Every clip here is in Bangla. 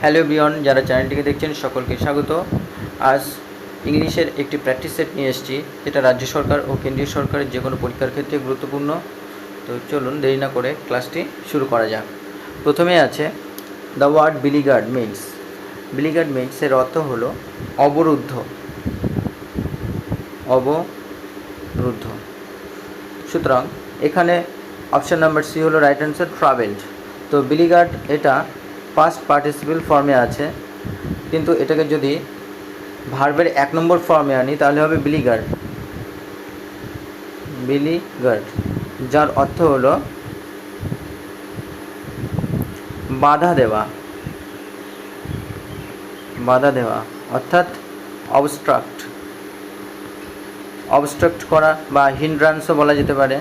হ্যালো এভরিওয়ান, যারা চ্যানেলটিকে দেখছেন সকলকে স্বাগত। আজ ইংলিশের একটি প্র্যাকটিস সেট নিয়ে এসেছি, যেটা রাজ্য সরকার ও কেন্দ্রীয় সরকারের যে কোনো পরীক্ষার ক্ষেত্রে গুরুত্বপূর্ণ। তো চলুন দেরি না করে ক্লাসটি শুরু করা যাক। প্রথমে আছে দ্য ওয়ার্ড বিলিগার্ড মিন্স। বিলিগার্ড মিন্স এর অর্থ হলো অবরুদ্ধ। অবরুদ্ধ। সুতরাং এখানে অপশান নাম্বার সি হলো রাইট অ্যান্সার, ট্রাভেলড। তো বিলিগার্ড এটা পাস্ট পার্টিসিপেল ফর্মে আছে, কিন্তু এটাকে যদি ভার্বের 1 নম্বর ফর্মে আনি তাহলে হবে বিলিগার্ড। বিলিগার্ড, যার অর্থ হলো বাধা দেওয়া। বাধা দেওয়া অর্থাৎ অবস্ট্রাক্ট। অবস্ট্রাক্ট করা বা হিন্ড্রান্সও বলা যেতে পারে।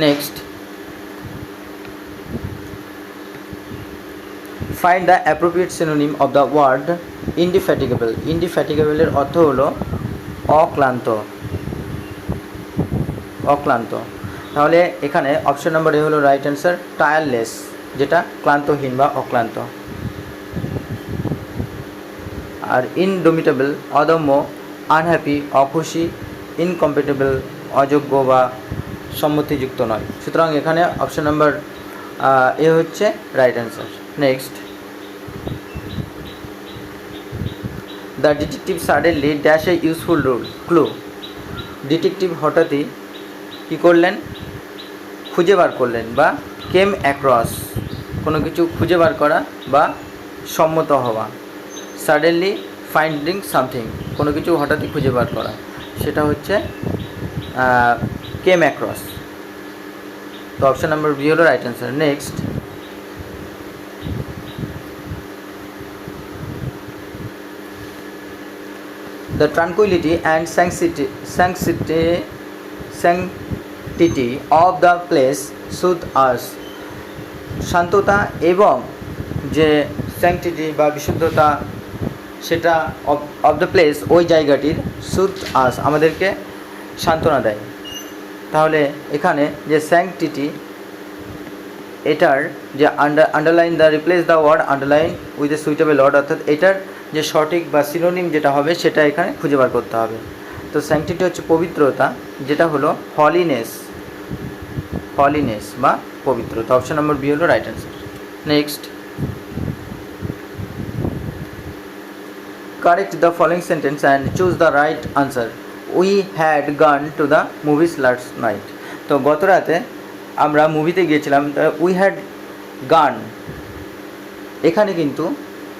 Next, find the appropriate synonym of the word indefatigable. ইনডিফ্যাটিগেবলের অর্থ হলো অক্লান্ত। অক্লান্ত। তাহলে এখানে অপশন নাম্বার এ হলো রাইট অ্যান্সার, টায়ারলেস, যেটা ক্লান্তহীন বা অক্লান্ত। আর ইনডোমিটেবল অদম্য, আনহ্যাপি অখুশি, ইনকম্পিটেবল অযোগ্য বা সম্মতিযুক্ত নয়। সুতরাং এখানে অপশন নাম্বার এ হচ্ছে right answer. Next, the detective suddenly dash a useful clue. Detective হঠাৎই কী করলেন? খুঁজে বার করলেন বা কেম অ্যাক্রস, কোনো কিছু খুঁজে বার করা বা সম্মত হওয়া। সাডেনলি ফাইন্ডিং সামথিং, কোনো কিছু হঠাৎই খুঁজে বার করা, সেটা হচ্ছে কেম অ্যাক্রস। তো অপশান নাম্বার বি হলো right answer. Next, the tranquility and sanctity of the place soothe us. শান্ততা এবং যে স্যাংটিটি বা বিশুদ্ধতা, সেটা অফ দ্য প্লেস, ওই জায়গাটির, সুথ আস, আমাদেরকে সান্ত্বনা দেয়। তাহলে এখানে যে স্যাংটিটি, এটার যে underline the replace the word underline with a suitable word, অর্থাৎ এটার যে সঠিক বা সিনোনিম যেটা হবে সেটা এখানে খুঁজে বার করতে হবে। তো স্যাংটিটি হচ্ছে পবিত্রতা, যেটা হলো হলিনেস। হলিনেস বা পবিত্রতা। অপশন নম্বর বি হলো right answer. Next, correct the following sentence and choose the right answer. We had গান two the movies last night. তো গত রাতে আমরা মুভিতে গিয়েছিলাম। উই হ্যাড গান, এখানে কিন্তু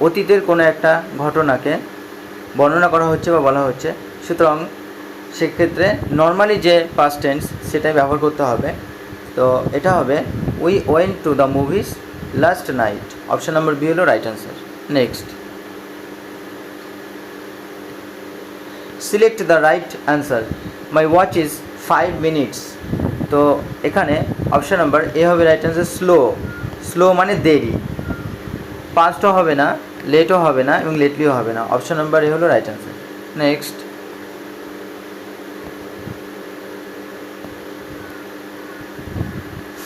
অতীতের কোনো একটা ঘটনাকে বর্ণনা করা হচ্ছে বা বলা হচ্ছে। সুতরাং সেক্ষেত্রে নর্মালি যে পাস্ট টেন্স সেটাই ব্যবহার করতে হবে। তো এটা হবে we went to the movies last night. Option number B হলো right answer. Next, select the right answer. My watch is 5 minutes। তো এখানে অপশান নাম্বার এ হবে রাইট অ্যান্সার, স্লো। স্লো মানে দেরি, পাস্টও হবে না, লেটও হবে না এবং লেটলিও হবে না। অপশান নাম্বার এ হলো right answer. Next,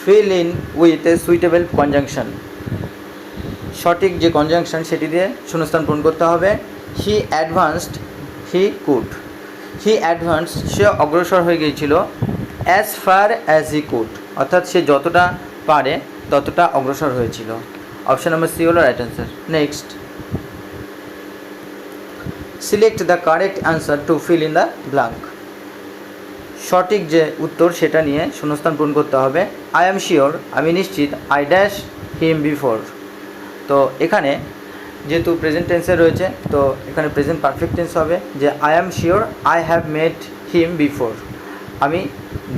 fill in with a suitable conjunction. সঠিক যে কনজাংশন সেটি দিয়ে শূন্যস্থান পূরণ করতে হবে। He advanced, he could. He advance, সে অগ্রসর হয়ে গিয়েছিল। As far as he could, অর্থাৎ সে যতটা পারে ততটা অগ্রসর হয়েছিল। অপশান নাম্বার সি হলো right answer. Next, select the correct answer to fill in the blank. সঠিক যে উত্তর সেটা নিয়ে শূন্যস্থান পূরণ করতে হবে। আই অ্যাম শিওর, আমি নিশ্চিত। I dash him before. তো এখানে যেহেতু প্রেজেন্ট টেন্সে রয়েছে, তো এখানে প্রেজেন্ট পারফেক্ট টেন্স হবে যে I am sure I have mate him before, আমি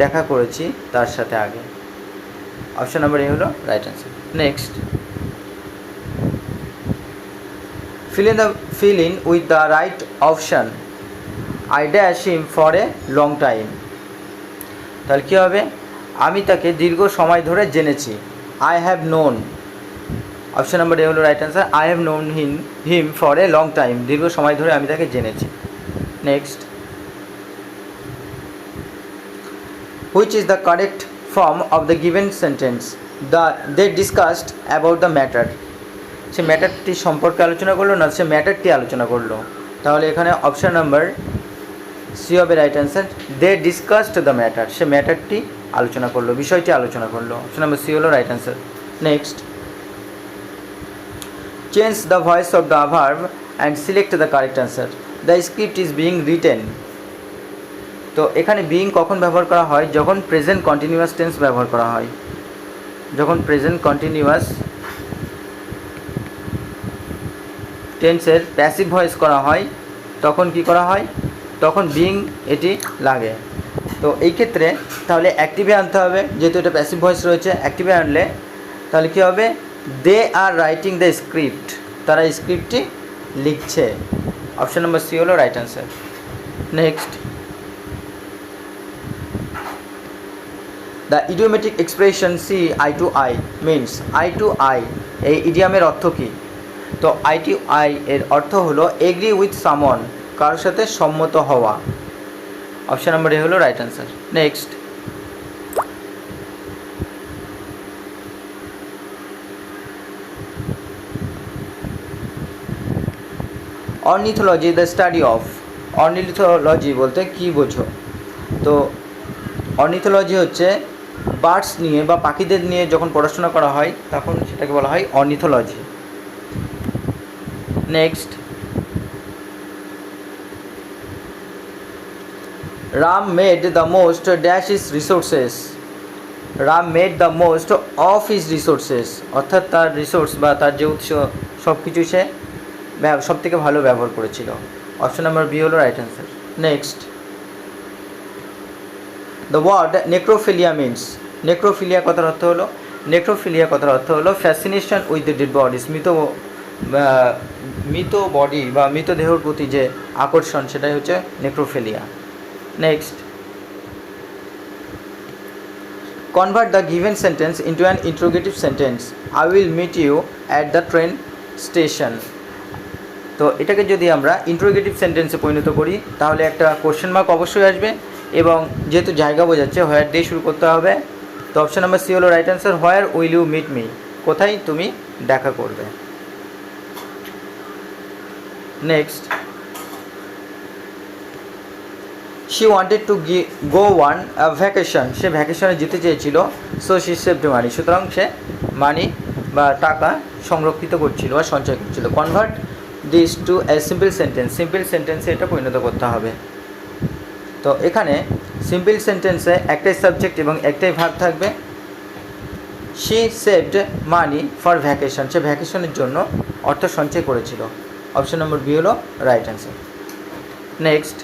দেখা করেছি তার সাথে আগে। অপশান নাম্বার এ হলো right answer. Next, fill in with the right option. I dash him for a long time. তাহলে কী হবে? আমি তাকে দীর্ঘ সময় ধরে জেনেছি। I have known। Option number A হলো right answer. I have known him for a long time। দীর্ঘ সময় ধরে আমি তাকে জেনেছি। Next, which is the correct form of the given sentence. They discussed about the matter. সে ম্যাটারটি সম্পর্কে আলোচনা করলো না, সে ম্যাটারটি আলোচনা করলো। তাহলে এখানে অপশান নাম্বার সি হবে right answer. They discussed the matter, সে ম্যাটারটি আলোচনা করলো, বিষয়টি আলোচনা করলো। অপশান নাম্বার সি হলো right answer. Next, change the voice of the verb and select the correct answer. The script is being written. তো এখানে বিং কখন ব্যবহার করা হয়? যখন প্রেজেন্ট কন্টিনিউয়াস টেন্স ব্যবহার করা হয়। যখন প্রেজেন্ট কন্টিনিউয়াস টেন্সের প্যাসিভ ভয়েস করা হয় তখন কি করা হয়? তখন বিং এটি লাগে। তো এই ক্ষেত্রে তাহলে অ্যাক্টিভে আনতে হবে, যেহেতু এটা প্যাসিভ ভয়েস রয়েছে। অ্যাক্টিভে আনলে তাহলে কী হবে? They are writing the script, তারা স্ক্রিপ্টটি লিখছে। অপশান নাম্বার সি হলো right answer. Next, the idiomatic expression see eye to eye means eye to eye, এই ইডিয়ামের অর্থ কী? তো আই টু আই এর অর্থ হলো এগ্রি উইথ সামন, কারোর সাথে সম্মত হওয়া। অপশান নাম্বার এ হলো right answer. Next, ornithology the study of. Ornithology বলতে কী বোঝো? তো অর্নিথোলজি হচ্ছে বার্ডস নিয়ে বা পাখিদের নিয়ে যখন পড়াশোনা করা হয় তখন সেটাকে বলা হয় ornithology. Next, Ram made the most dash is resources. Ram made the most of his resources, অর্থাৎ তার রিসোর্স বা তার যে উৎস সব কিছু সে সব থেকে ভালো ব্যবহার করেছিল। অপশন নাম্বার বি হলো right answer. Next, the word necrophilia means. Necrophilia কথার অর্থ হলো, নেক্রোফিলিয়া কথার অর্থ হলো fascination with the dead bodies, মৃত বডি বা মৃতদেহর প্রতি যে আকর্ষণ সেটাই হচ্ছে necrophilia. Next, convert the given sentence into an interrogative sentence. I will meet you at the train station. তো এটাকে যদি আমরা ইন্টারোগেটিভ সেন্টেন্সে পরিণত করি তাহলে একটা কোশ্চেন মার্ক অবশ্যই আসবে, এবং যেহেতু জায়গা বোঝাচ্ছে হোয়ার দিয়ে শুরু করতে হবে। তো অপশান নাম্বার সি হলো right answer. Where will you meet me, কোথায় তুমি দেখা করবে। Next, she wanted to go on vacation. সে ভ্যাকেশনে যেতে চেয়েছিল। সো শি সেভড মানি, সুতরাং সে মানি বা টাকা সংরক্ষিত করছিল বা সঞ্চয় করছিল। Convert this to a simple sentence. Simple সেন্টেন্সে এটা পরিণত করতে হবে। তো এখানে সিম্পল সেন্টেন্সে একটাই সাবজেক্ট এবং একটাই ভার্ব থাকবে। She saved money for vacation, সে ভ্যাকেশনের জন্য অর্থ সঞ্চয় করেছিল। অপশন নম্বর বি হলো right answer. Next,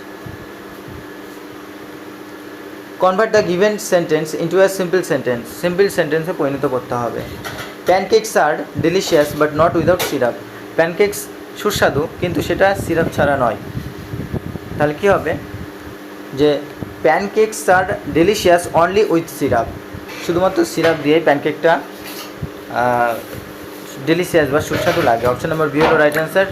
convert the given sentence into a simple sentence. Simple সেন্টেন্সে পরিণত করতে হবে। Pancakes are delicious but not without syrup. Pancakes সুস্বাদু কিন্তু সেটা সিরাপ ছাড়া নয়। তাহলে কী হবে? যে pancakes are delicious only with syrup, শুধুমাত্র সিরাপ দিয়ে প্যানকেকটা ডেলিশিয়াস বা সুস্বাদু লাগে। অপশন নম্বর বি হলো right answer.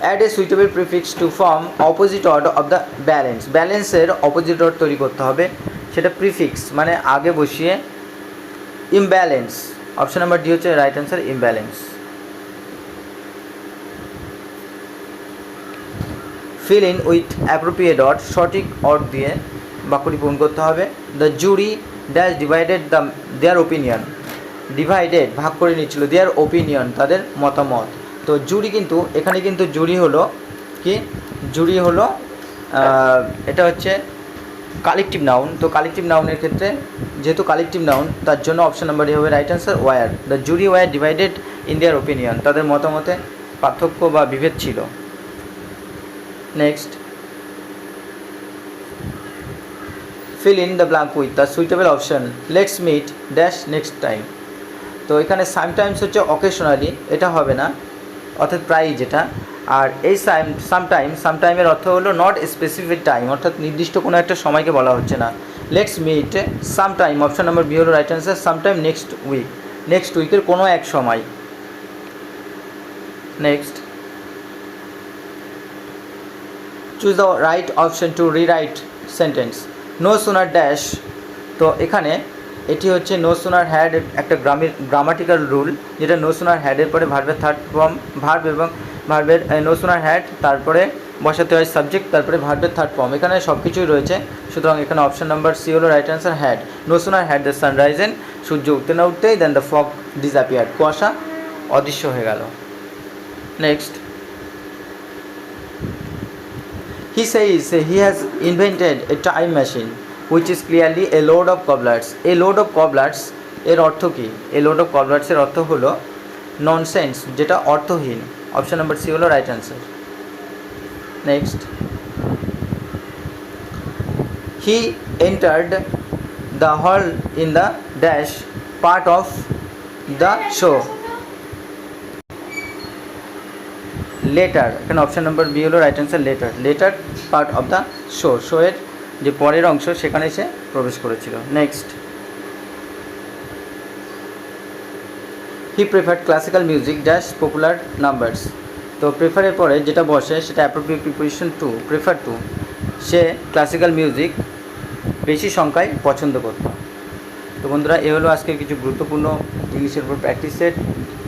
Add a suitable prefix to form opposite order of the balance. ব্যালেন্সের অপোজিট অর্ডার তৈরি করতে হবে, সেটা প্রিফিক্স মানে আগে বসিয়ে। ইমব্যালেন্স, অপশন নাম্বার ডি হচ্ছে right answer, imbalance. Fill in with appropriate word, সঠিক অর্ড দিয়ে বাক্যটি পূরণ করতে হবে। The jury dash divided there opinion. Divided ভাগ করে নিচ্ছিল, দেয়ার ওপিনিয়ন তাদের মতামত। তো জুরি কিন্তু এখানে কিন্তু জুরি হলো কি? জুরি হলো এটা হচ্ছে কালেকটিভ নাউন। তো কালেকটিভ নাউনের ক্ষেত্রে যেহেতু কালেকটিভ নাউন তার জন্য অপশন নাম্বার হবে right answer, were. The jury were divided in their opinion, তাদের মতামতে পার্থক্য বা বিভেদ ছিল। নেক্সট, fill in the blank with the suitable option. Let's meet dash next time. তো এখানে সামটাইমস হচ্ছে অকেশনালি, এটা হবে না, অর্থাৎ প্রায়ই যেটা। আর এই সামটাইমের অর্থ হলো নট স্পেসিফিক টাইম, অর্থাৎ নির্দিষ্ট কোনো একটা সময়কে বলা হচ্ছে না। Let's meet sometime, option number B হলো right answer. Sometime next week, next উইকের কোনো এক সময়। Next, choose the right option to rewrite sentence. No sooner dash, তো এখানে এটি হচ্ছে নো সুনার হ্যাড একটা গ্রামাটিক্যাল রুল, যেটা নো সুনার হ্যাডের পরে ভার্বের থার্ড ফর্ম ভার্ব এবং ভার্বের নো সুনার হ্যাড, তারপরে বসাতে হয় সাবজেক্ট, তারপরে ভার্বের থার্ড ফর্ম, এখানে সব কিছুই রয়েছে। সুতরাং এখানে অপশন নাম্বার সি হলো right answer, had. No sooner had the sun risen, সূর্য উঠতে না উঠতেই দেন দ্য ফগ ডিসঅ্যাপিয়ার্ড, কুয়াশা অদৃশ্য হয়ে গেল। Next, he says he has invented a time machine which is clearly a load of cobblers. A load of cobblers এর অর্থ কী? a load of cobblers এর অর্থ হলো ননসেন্স, যেটা অর্থহীন। অপশন নাম্বার সি হলো right answer. Next, he entered the hall in the dash part of the show. Later, এখানে অপশান নাম্বার বি হলো right answer, later. Later part of the show, শোয়ের যে পরের অংশ সেখানে সে প্রবেশ করেছিল। Next, he preferred classical music dash popular numbers. তো প্রেফারের পরে যেটা বসে সেটা appropriate preposition to, prefer to, সে ক্লাসিক্যাল মিউজিক বেশি সংখ্যায় পছন্দ করত। তো বন্ধুরা, এ হলো আজকের কিছু গুরুত্বপূর্ণ ইংলিশের উপর প্র্যাকটিস সেট।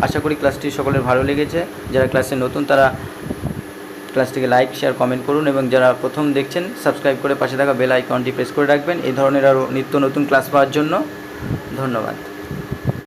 আশা করি ক্লাসটি সকলের ভালো লেগেছে। যারা ক্লাসে নতুন তারা ক্লাসটিকে লাইক, শেয়ার, কমেন্ট করুন এবং যারা প্রথম দেখছেন সাবস্ক্রাইব করে পাশে থাকা বেল আইকনটি প্রেস করে রাখবেন এই ধরনের আরও নিত্য নতুন ক্লাস পাওয়ার জন্য। ধন্যবাদ।